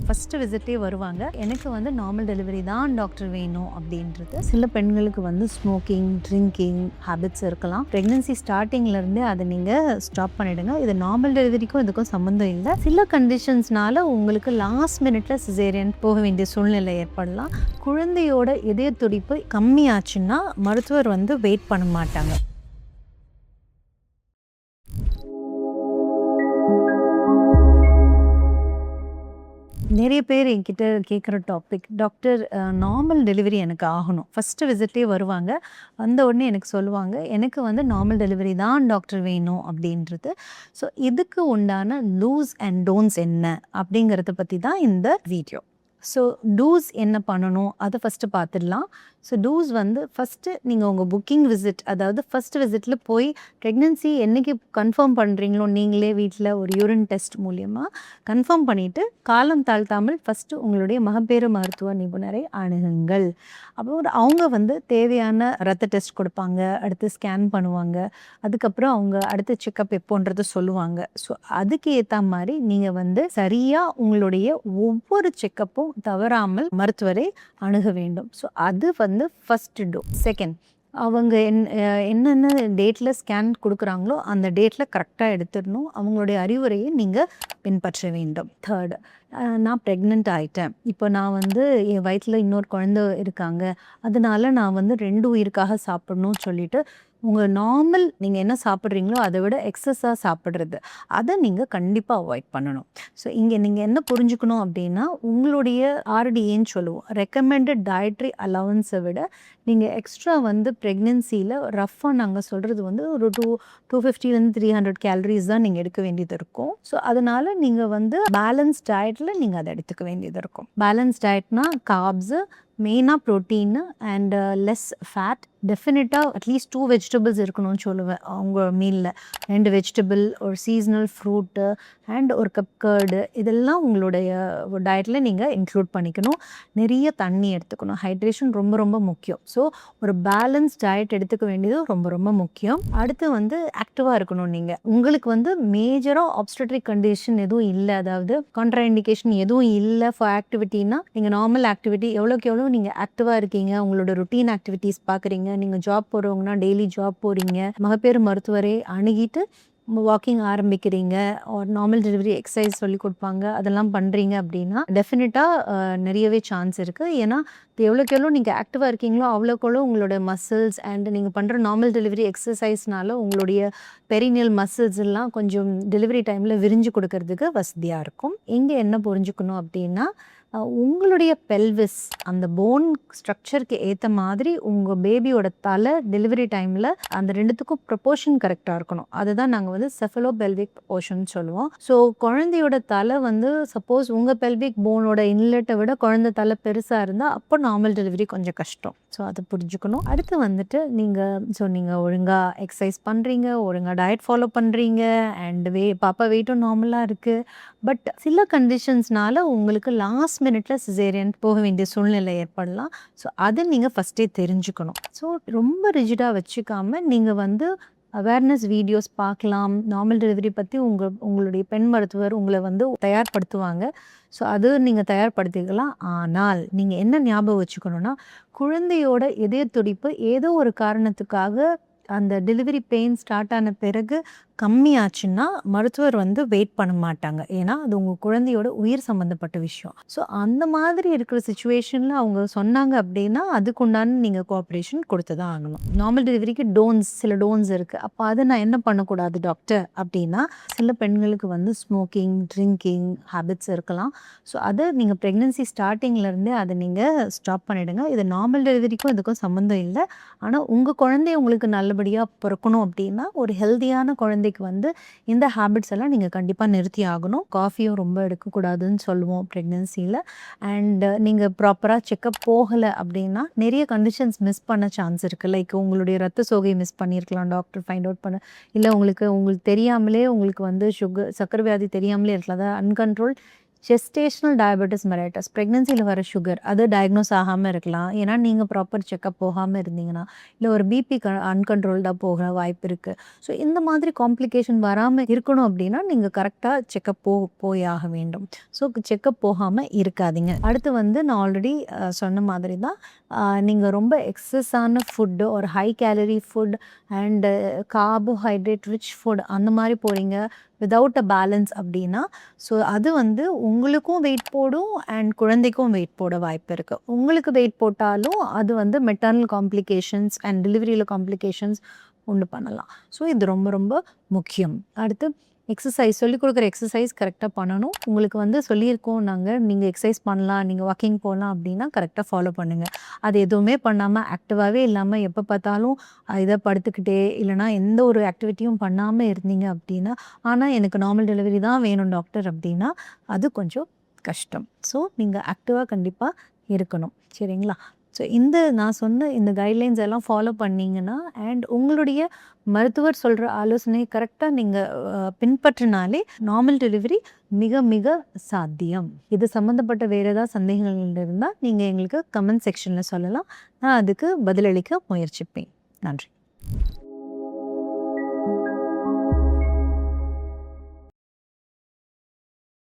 First விசிட்டே வருவாங்க. எனக்கு வந்து நார்மல் டெலிவரி தான் டாக்டர் வேணும் அப்படின்றது. சில பெண்களுக்கு வந்து ஸ்மோக்கிங், ட்ரிங்கிங் ஹேபிட்ஸ் இருக்கலாம். ப்ரெக்னன்சி ஸ்டார்டிங்லேருந்தே அதை நீங்கள் ஸ்டாப் பண்ணிவிடுங்க. இது நார்மல் டெலிவரிக்கும் இதுக்கும் சம்மந்தம் இல்லை. சில கண்டிஷன்ஸ்னால உங்களுக்கு லாஸ்ட் மினிட்ல சிசேரியன் போக வேண்டிய சூழ்நிலை ஏற்படலாம். குழந்தையோட இதய துடிப்பு கம்மியாச்சுன்னா மருத்துவர் வந்து வெயிட் பண்ண மாட்டாங்க. நிறைய பேர் என்கிட்ட கேட்குற டாபிக், டாக்டர் நார்மல் டெலிவரி எனக்கு ஆகணும். ஃபஸ்ட்டு விசிட்டே வருவாங்க. வந்த உடனே எனக்கு சொல்லுவாங்க, எனக்கு வந்து நார்மல் டெலிவரி தான் டாக்டர் வேணும் அப்படின்றது. ஸோ இதுக்கு உண்டான டூஸ் அண்ட் டோன்ட்ஸ் என்ன அப்படிங்கிறத பற்றி தான் இந்த வீடியோ. ஸோ டூஸ் என்ன பண்ணணும் அதை ஃபஸ்ட்டு பார்த்துடலாம். ஸோ டூஸ் வந்து ஃபஸ்ட்டு நீங்கள் உங்கள் புக்கிங் விசிட், அதாவது ஃபஸ்ட்டு விசிட்டில் போய் ப்ரெக்னென்சி என்றைக்கு கன்ஃபார்ம் பண்ணுறீங்களோ நீங்களே வீட்டில் ஒரு யூரின் டெஸ்ட் மூலியமாக கன்ஃபார்ம் பண்ணிவிட்டு காலம் தாழ்த்தாமல் ஃபஸ்ட்டு உங்களுடைய மகப்பேறு மருத்துவ நிபுணரை அணுகுங்கள். அப்புறம் அவங்க வந்து தேவையான ரத்த டெஸ்ட் கொடுப்பாங்க, அடுத்து ஸ்கேன் பண்ணுவாங்க, அதுக்கப்புறம் அவங்க அடுத்த செக்கப் எப்போன்றதை சொல்லுவாங்க. ஸோ அதுக்கு ஏற்ற மாதிரி நீங்கள் வந்து சரியாக உங்களுடைய ஒவ்வொரு செக்கப்பும் தவறாமல் மருத்துவரை அணுக வேண்டும். ஸோ அது வந்து ஃபஸ்ட்டு டூ. செகண்ட், அவங்க என்னென்ன டேட்டில் ஸ்கேன் கொடுக்குறாங்களோ அந்த டேட்டில் கரெக்டாக எடுத்துடணும். அவங்களுடைய அறிவுரையை நீங்கள் பின்பற்ற வேண்டும். தேர்டு, நான் ப்ரெக்னென்ட் ஆகிட்டேன், இப்போ நான் வந்து என் வயிற்றில் இன்னொரு குழந்தை இருக்காங்க, அதனால நான் வந்து 2 உயிருக்காக சாப்பிட்ணும்னு சொல்லிட்டு உங்கள் நார்மல் நீங்கள் என்ன சாப்பிட்றீங்களோ அதை விட எக்ஸஸாக சாப்பிட்றது, அதை நீங்கள் கண்டிப்பாக அவாய்ட் பண்ணணும். ஸோ இங்கே நீங்கள் என்ன புரிஞ்சுக்கணும் அப்படின்னா, உங்களுடைய ஆர்டிஏன்னு சொல்லுவோம், ரெக்கமெண்டட் டயட்ரி அலவன்ஸை விட நீங்கள் எக்ஸ்ட்ரா வந்து ப்ரெக்னென்சியில் ரஃப்பாக நாங்கள் சொல்கிறது வந்து ஒரு 250 300 கேலரிஸ் தான் நீங்கள் எடுக்க வேண்டியது இருக்கும். ஸோ அதனால் நீங்கள் வந்து பேலன்ஸ் டயட்டில் நீங்கள் அதை எடுத்துக்க வேண்டியது இருக்கும். பேலன்ஸ் டயட்னா கார்ப்ஸு, மெயினாக ப்ரோட்டீனு அண்ட் லெஸ் ஃபேட், டெஃபினட்டாக அட்லீஸ்ட் 2 வெஜிடபிள்ஸ் இருக்கணும்னு சொல்லுவேன் அவங்க மீலில். 2 வெஜிடபிள், ஒரு சீசனல் ஃப்ரூட்டு அண்ட் ஒரு கப் கர்டு, இதெல்லாம் உங்களுடைய டயட்டில் நீங்கள் இன்க்ளூட் பண்ணிக்கணும். நிறைய தண்ணி எடுத்துக்கணும். ஹைட்ரேஷன் ரொம்ப ரொம்ப முக்கியம். ஸோ ஒரு பேலன்ஸ் டயட் எடுத்துக்க வேண்டியது ரொம்ப ரொம்ப முக்கியம். அடுத்து வந்து ஆக்டிவாக இருக்கணும். நீங்கள் உங்களுக்கு வந்து மேஜராக ஆப்ஸ்டட்ரிக் கண்டிஷன் எதுவும் இல்லை, அதாவது கான்ட்ரா இண்டிகேஷன் எதுவும் இல்லை ஃபார் ஆக்டிவிட்டின்னா, நீங்கள் நார்மல் ஆக்டிவிட்டி எவ்வளோக்கு எவ்வளோ நீங்கள் ஆக்டிவாக இருக்கீங்க, உங்களோட ருட்டீன் ஆக்டிவிட்டீஸ் பார்க்குறீங்க, நீங்கள் ஜாப் போகிறவங்கன்னா டெய்லி ஜாப் போகிறீங்க, மகப்பேறு மருத்துவரை அணுகிட்டு வாக்கிங் ஆரம்பிக்கிறீங்க, ஒரு நார்மல் டெலிவரி எக்ஸசைஸ் சொல்லி கொடுப்பாங்க, அதெல்லாம் பண்ணுறீங்க அப்படின்னா டெஃபினட்டாக நிறையவே சான்ஸ் இருக்குது. ஏன்னா எவ்வளோக்கு எவ்வளோ நீங்கள் ஆக்டிவாக இருக்கீங்களோ அவ்வளோக்கு உங்களோட மசில்ஸ் அண்ட் நீங்கள் பண்ணுற நார்மல் டெலிவரி எக்ஸசைஸ்னால உங்களுடைய பெரினியல் மசில்ஸ் எல்லாம் கொஞ்சம் டெலிவரி டைமில் விரிஞ்சு கொடுக்கறதுக்கு வசதியாக இருக்கும். இங்கே என்ன புரிஞ்சுக்கணும் அப்படின்னா, உங்களுடைய பெல்விஸ் அந்த போன் ஸ்ட்ரக்சருக்கு ஏற்ற மாதிரி உங்கள் பேபியோட தலை டெலிவரி டைமில் அந்த ரெண்டுத்துக்கும் ப்ரொப்போர்ஷன் கரெக்டாக இருக்கணும். அதுதான் நாங்கள் வந்து செஃபலோ பெல்விக் ப்ரொப்போர்ஷன் சொல்லுவோம். ஸோ குழந்தையோட தலை வந்து சப்போஸ் உங்கள் பெல்விக் போனோட இன்லெட்டை விட குழந்தை தலை பெருசாக இருந்தால் அப்போ நார்மல் டெலிவரி கொஞ்சம் கஷ்டம். ஸோ அதை புரிஞ்சுக்கணும். அடுத்து வந்துட்டு நீங்கள் ஒழுங்காக எக்ஸசைஸ் பண்ணுறீங்க, ஒழுங்காக டயட் ஃபாலோ பண்ணுறீங்க அண்ட் பாப்பா வெயிட்டும் நார்மலாக இருக்குது. பட் சில கண்டிஷன்ஸ்னால உங்களுக்கு லாஸ்ட் மினிட்ல சிசேரியன் போக வேண்டிய சூழ்நிலை ஏற்படலாம். ஸோ அதை நீங்கள் ஃபஸ்ட்டே தெரிஞ்சுக்கணும். ஸோ ரொம்ப ரிஜிடாக வச்சுக்காமல் நீங்கள் வந்து அவேர்னஸ் வீடியோஸ் பார்க்கலாம். நார்மல் டெலிவரி பற்றி உங்களுடைய பெண் மருத்துவர் உங்களை வந்து தயார்படுத்துவாங்க. ஸோ அது நீங்கள் தயார்படுத்திக்கலாம். ஆனால் நீங்கள் என்ன ஞாபகம் வச்சுக்கணுன்னா, குழந்தையோட இதய துடிப்பு ஏதோ ஒரு காரணத்துக்காக அந்த டெலிவரி பெயின் ஸ்டார்ட் ஆன பிறகு கம்மியாச்சுன்னா மருத்துவர் வந்து வெயிட் பண்ண மாட்டாங்க. ஏன்னா அது உங்கள் குழந்தையோட உயிர் சம்மந்தப்பட்ட விஷயம். ஸோ அந்த மாதிரி இருக்கிற சுச்சுவேஷனில் அவங்க சொன்னாங்க அப்படின்னா அதுக்குண்டான நீங்கள் கோஆப்ரேஷன் கொடுத்து தான் ஆகணும். நார்மல் டெலிவரிக்கு சில டோன்ஸ் இருக்குது. அப்போ அதை நான் என்ன பண்ணக்கூடாது டாக்டர் அப்படின்னா, சில பெண்களுக்கு வந்து ஸ்மோக்கிங், ட்ரிங்கிங் ஹேபிட்ஸ் இருக்கலாம். ஸோ அதை நீங்கள் ப்ரெக்னென்சி ஸ்டார்டிங்லேருந்தே அதை நீங்கள் ஸ்டாப் பண்ணிவிடுங்க. இது நார்மல் டெலிவரிக்கும் இதுக்கும் சம்மந்தம் இல்லை. ஆனால் உங்கள் குழந்தைய உங்களுக்கு நல்லபடியாக பிறக்கணும் அப்படின்னா ஒரு ஹெல்த்தியான குழந்தைக்கு வந்து இந்த ஹேபிட்ஸ் எல்லாம் நீங்கள் கண்டிப்பாக நிறுத்தி ஆகணும். காஃபியும் ரொம்ப எடுக்கக்கூடாதுன்னு சொல்லுவோம் ப்ரெக்னென்சியில். அண்ட் நீங்கள் ப்ராப்பராக செக்கப் போகலை அப்படின்னா நிறைய கண்டிஷன்ஸ் மிஸ் பண்ண சான்ஸ் இருக்குது. லைக் உங்களுடைய ரத்த சோகை மிஸ் பண்ணியிருக்கலாம் டாக்டர் ஃபைண்ட் அவுட் பண்ண, இல்லை உங்களுக்கு தெரியாமலே உங்களுக்கு வந்து சர்க்கரை வியாதி தெரியாமலே இருக்கலாம். அதாவது அன்கண்ட்ரோல் ஜெஸ்டேஷனல் டயபெட்டிஸ் மெலைட்டஸ் ப்ரெக்னன்சியில் வர சுகர் அது டயக்னோஸ் ஆகாமல் இருக்கலாம். ஏன்னா நீங்கள் ப்ராப்பர் செக்கப் போகாமல் இருந்தீங்கன்னா, இல்லை ஒரு பிபி அன்கண்ட்ரோல்டாக போக வாய்ப்பு இருக்குது. ஸோ இந்த மாதிரி காம்ப்ளிகேஷன் வராமல் இருக்கணும் அப்படின்னா நீங்கள் கரெக்டாக செக்கப் போய் ஆக வேண்டும். ஸோ செக்கப் போகாமல் இருக்காதீங்க. அடுத்து வந்து நான் ஆல்ரெடி சொன்ன மாதிரி தான், நீங்கள் ரொம்ப எக்ஸஸான ஃபுட்டு ஒரு high calorie food and carbohydrate rich food அந்த மாதிரி போகிறீங்க விதவுட் அ பேலன்ஸ் அப்படின்னா, ஸோ அது வந்து உங்களுக்கும் வெயிட் போடும் அண்ட் குழந்தைக்கும் வெயிட் போட வாய்ப்பு இருக்குது. உங்களுக்கு வெயிட் போட்டாலும் அது வந்து மெட்டர்னல் காம்ப்ளிகேஷன்ஸ் அண்ட் டெலிவரியில் காம்ப்ளிகேஷன்ஸ் உண்டு பண்ணலாம். ஸோ இது ரொம்ப ரொம்ப முக்கியம். அடுத்து எக்ஸசைஸ் சொல்லிக் கொடுக்குற எக்ஸசைஸ் கரெக்டாக பண்ணணும். உங்களுக்கு வந்து சொல்லியிருக்கோம் நாங்கள், நீங்கள் எக்ஸசைஸ் பண்ணலாம், நீங்கள் வாக்கிங் போகலாம் அப்படின்னா கரெக்டாக ஃபாலோ பண்ணுங்கள். அது எதுவுமே பண்ணாமல் ஆக்டிவாகவே இல்லாமல் எப்போ பார்த்தாலும் இதை படுத்துக்கிட்டே இல்லைனா எந்த ஒரு ஆக்டிவிட்டியும் பண்ணாமல் இருந்தீங்க அப்படின்னா, ஆனால் எனக்கு நார்மல் டெலிவரி தான் வேணும் டாக்டர் அப்படின்னா அது கொஞ்சம் கஷ்டம். ஸோ நீங்கள் ஆக்டிவாக கண்டிப்பாக இருக்கணும். சரிங்களா? ஸோ நான் சொன்ன இந்த கைட்லைன்ஸ் எல்லாம் ஃபாலோ பண்ணிங்கன்னா அண்ட் உங்களுடைய மருத்துவர் சொல்கிற ஆலோசனை கரெக்டாக நீங்கள் பின்பற்றினாலே நார்மல் டெலிவரி மிக மிக சாத்தியம். இது சம்மந்தப்பட்ட வேறு ஏதாவது சந்தேகங்கள் இருந்தால் நீங்கள் எங்களுக்கு கமெண்ட் செக்ஷனில் சொல்லலாம். நான் அதுக்கு பதிலளிக்க முயற்சிப்பேன். நன்றி.